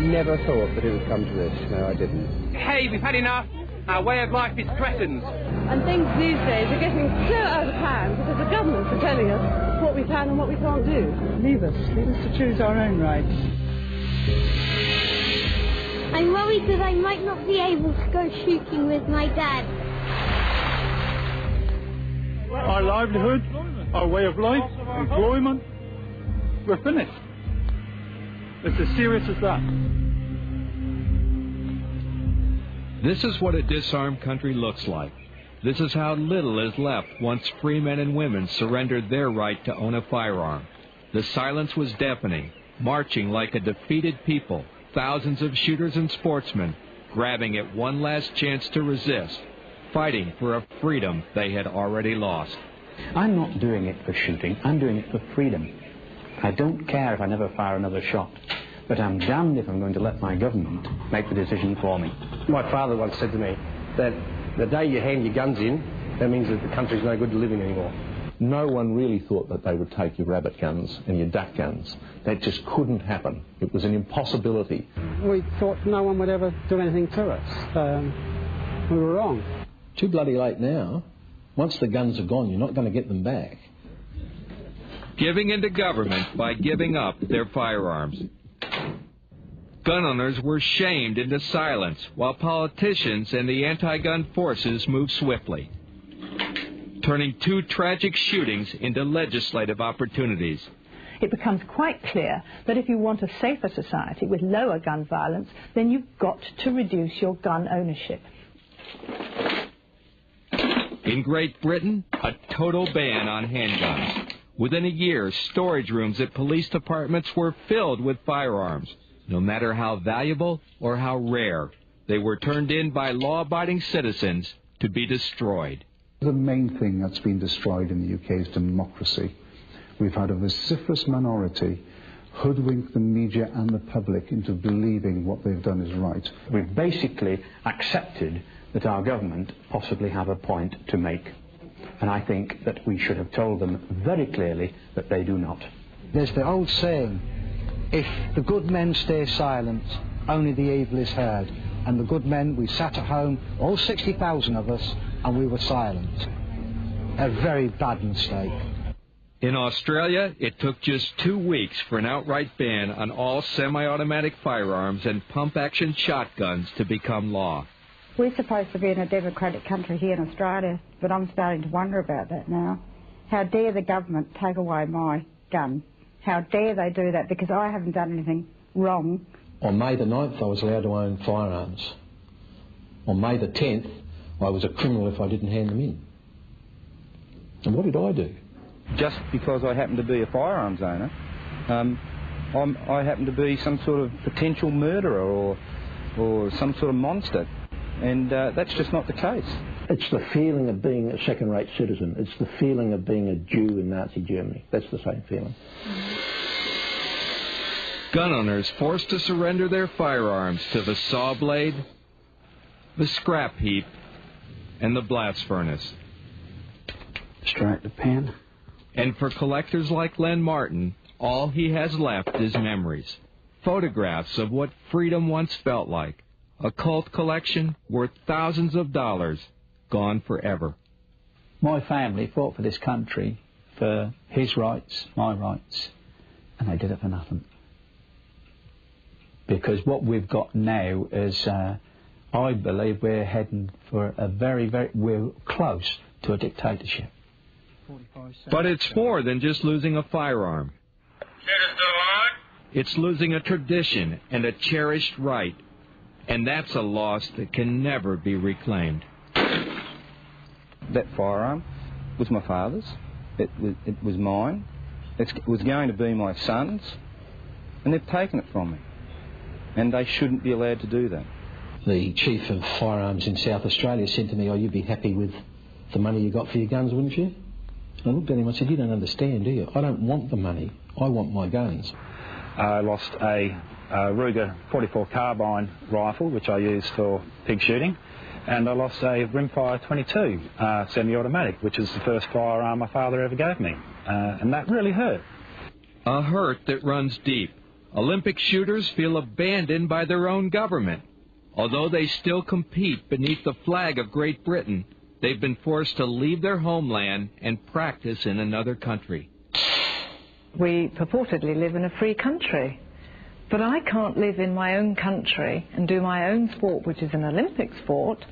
never thought that it would come to this. No, I didn't. Hey, we've had enough. Our way of life is threatened. And things these days are getting so out of hand because the governments are telling us what we can and what we can't do. Leave us to choose our own rights. I'm worried that I might not be able to go shooting with my dad. Our livelihood, our way of life, employment, we're finished. It's as serious as that. This is what a disarmed country looks like. This is how little is left once free men and women surrendered their right to own a firearm. The silence was deafening, marching like a defeated people, thousands of shooters and sportsmen, grabbing at one last chance to resist, fighting for a freedom they had already lost. I'm not doing it for shooting, I'm doing it for freedom. I don't care if I never fire another shot, but I'm damned if I'm going to let my government make the decision for me. My father once said to me that the day you hand your guns in, that means that the country's no good to live in anymore. No one really thought that they would take your rabbit guns and your duck guns. That just couldn't happen. It was an impossibility. We thought no one would ever do anything to us. We were wrong. Too bloody late now. Once the guns are gone, you're not going to get them back. Giving into government by giving up their firearms. Gun owners were shamed into silence while politicians and the anti-gun forces moved swiftly, turning two tragic shootings into legislative opportunities. It becomes quite clear that if you want a safer society with lower gun violence, then you've got to reduce your gun ownership. In Great Britain, a total ban on handguns. Within a year, storage rooms at police departments were filled with firearms. No matter how valuable or how rare, they were turned in by law-abiding citizens to be destroyed. The main thing that's been destroyed in the UK is democracy. We've had a vociferous minority hoodwink the media and the public into believing what they've done is right. We've basically accepted that our government possibly have a point to make. And I think that we should have told them very clearly that they do not. There's the old saying, if the good men stay silent, only the evil is heard. And the good men, we sat at home, all 60,000 of us, and we were silent. A very bad mistake. In Australia, it took just 2 weeks for an outright ban on all semi-automatic firearms and pump-action shotguns to become law. We're supposed to be in a democratic country here in Australia, but I'm starting to wonder about that now. How dare the government take away my gun? How dare they do that? Because I haven't done anything wrong. On May the 9th, I was allowed to own firearms. On May the 10th, I was a criminal if I didn't hand them in. And what did I do? Just because I happen to be a firearms owner, I happen to be some sort of potential murderer or some sort of monster. And that's just not the case. It's the feeling of being a second-rate citizen. It's the feeling of being a Jew in Nazi Germany. That's the same feeling. Gun owners forced to surrender their firearms to the saw blade, the scrap heap, and the blast furnace. Strike the pen. And for collectors like Len Martin, all he has left is memories. Photographs of what freedom once felt like. A cult collection worth thousands of dollars, gone forever. My family fought for this country, for his rights, my rights, and they did it for nothing. Because what we've got now is, I believe we're heading for we're close to a dictatorship. But it's more than just losing a firearm. It's losing a tradition and a cherished right. And that's a loss that can never be reclaimed. That firearm was my father's. It was mine. It was going to be my son's. And they've taken it from me. And they shouldn't be allowed to do that. The chief of firearms in South Australia said to me, oh, you'd be happy with the money you got for your guns, wouldn't you? And I looked at him and I said, you don't understand, do you? I don't want the money. I want my guns. I lost a Ruger 44 carbine rifle, which I used for pig shooting, and I lost a Rimfire 22 semi-automatic, which is the first firearm my father ever gave me, and that really hurt. A hurt that runs deep. Olympic shooters feel abandoned by their own government. Although they still compete beneath the flag of Great Britain, they've been forced to leave their homeland and practice in another country. We purportedly live in a free country, but I can't live in my own country and do my own sport, which is an Olympic sport.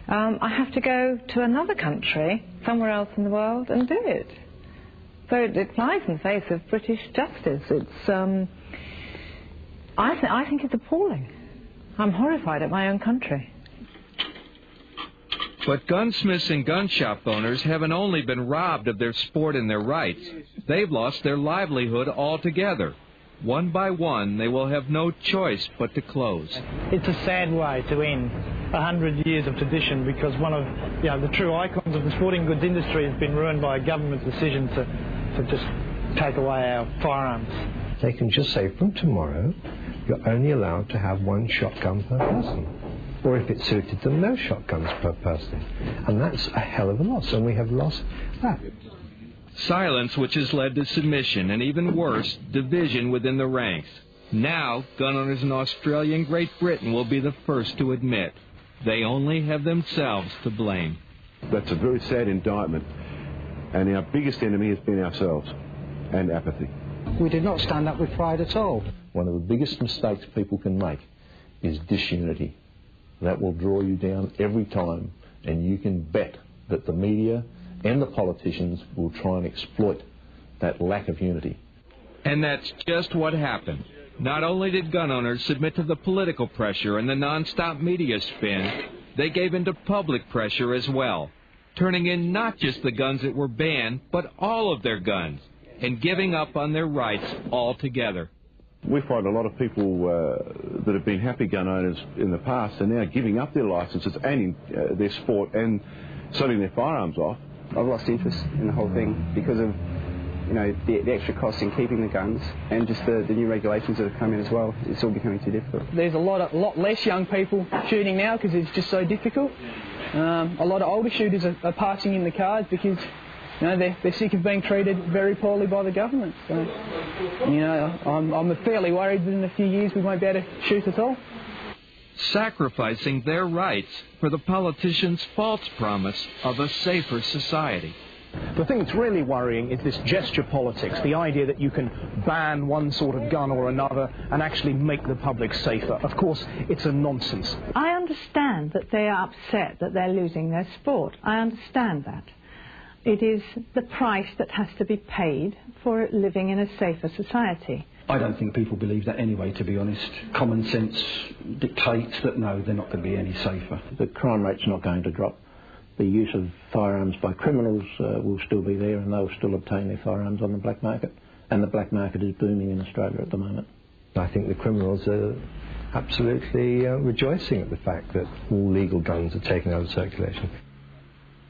I have to go to another country, somewhere else in the world, and do it. So it flies in the face of British justice. It's, I think it's appalling. I'm horrified at my own country. But gunsmiths and gun shop owners haven't only been robbed of their sport and their rights, they've lost their livelihood altogether. One by one, they will have no choice but to close. It's a sad way to end 100 years of tradition, because one of the true icons of the sporting goods industry has been ruined by a government decision to just take away our firearms. They can just say from tomorrow you're only allowed to have one shotgun per person. Or if it suited them, no shotguns per person. And that's a hell of a loss, and we have lost that. Silence which has led to submission and, even worse, division within the ranks. Now, gun owners in Australia and Great Britain will be the first to admit they only have themselves to blame. That's a very sad indictment, and our biggest enemy has been ourselves and apathy. We did not stand up with pride at all. One of the biggest mistakes people can make is disunity. That will draw you down every time, and you can bet that the media and the politicians will try and exploit that lack of unity. And that's just what happened. Not only did gun owners submit to the political pressure and the non-stop media spin, they gave in to public pressure as well, turning in not just the guns that were banned, but all of their guns, and giving up on their rights altogether. We find a lot of people that have been happy gun owners in the past are now giving up their licences and their sport and selling their firearms off. I've lost interest in the whole thing because of the extra costs in keeping the guns and just the new regulations that have come in as well. It's all becoming too difficult. There's a lot less young people shooting now because it's just so difficult. A lot of older shooters are passing in the cards because they're sick of being treated very poorly by the government. So, I'm fairly worried that in a few years we won't be able to shoot at all. Sacrificing their rights for the politicians' false promise of a safer society. The thing that's really worrying is this gesture politics, the idea that you can ban one sort of gun or another and actually make the public safer. Of course, it's a nonsense. I understand that they are upset that they're losing their sport. I understand that. It is the price that has to be paid for living in a safer society. I don't think people believe that anyway, to be honest. Common sense dictates that no, they're not going to be any safer. The crime rate's not going to drop. The use of firearms by criminals will still be there, and they'll still obtain their firearms on the black market. And the black market is booming in Australia at the moment. I think the criminals are absolutely rejoicing at the fact that all legal guns are taken out of circulation.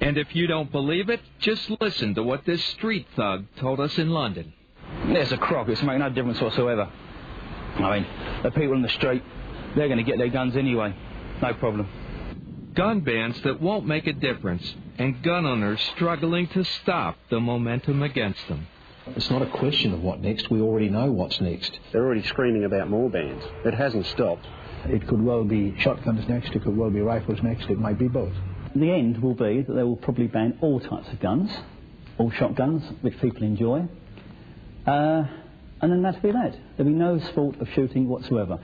And if you don't believe it, just listen to what this street thug told us in London. There's a crock. It's making no difference whatsoever. I mean, the people in the street, they're going to get their guns anyway. No problem. Gun bans that won't make a difference, and gun owners struggling to stop the momentum against them. It's not a question of what next. We already know what's next. They're already screaming about more bans. It hasn't stopped. It could well be shotguns next, it could well be rifles next, it might be both. The end will be that they will probably ban all types of guns, all shotguns, which people enjoy, and then that'll be that. There'll be no sport of shooting whatsoever.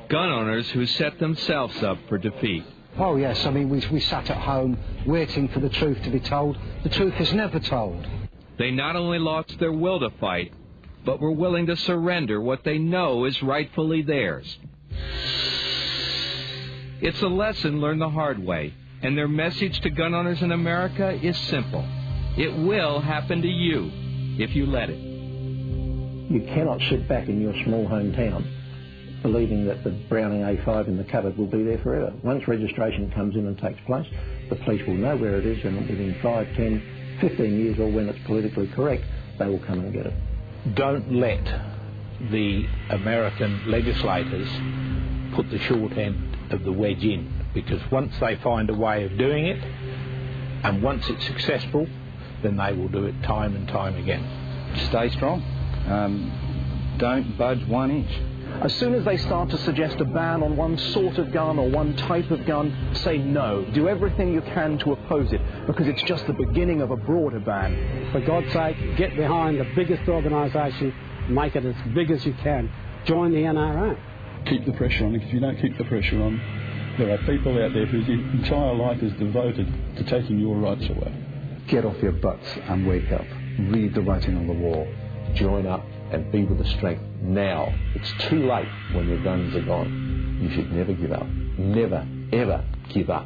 Gun owners who set themselves up for defeat. Oh yes, I mean we sat at home waiting for the truth to be told. The truth is never told. They not only lost their will to fight, but were willing to surrender what they know is rightfully theirs. It's a lesson learned the hard way, and their message to gun owners in America is simple. It will happen to you if you let it. You cannot sit back in your small hometown believing that the Browning A5 in the cupboard will be there forever. Once registration comes in and takes place, the police will know where it is, and within 5, 10, 15 years, or when it's politically correct, they will come and get it. Don't let the American legislators put the short end of the wedge in, because once they find a way of doing it, and once it's successful, then they will do it time and time again. Stay strong. don't budge 1 inch. As soon as they start to suggest a ban on one sort of gun or one type of gun, say no. Do everything you can to oppose it, because it's just the beginning of a broader ban. For God's sake, get behind the biggest organisation, make it as big as you can. Join the NRA. Keep the pressure on, because if you don't keep the pressure on, there are people out there whose entire life is devoted to taking your rights away. Get off your butts and wake up. Read the writing on the wall. Join up and be with the strength now. It's too late when your guns are gone. You should never give up. Never, ever give up.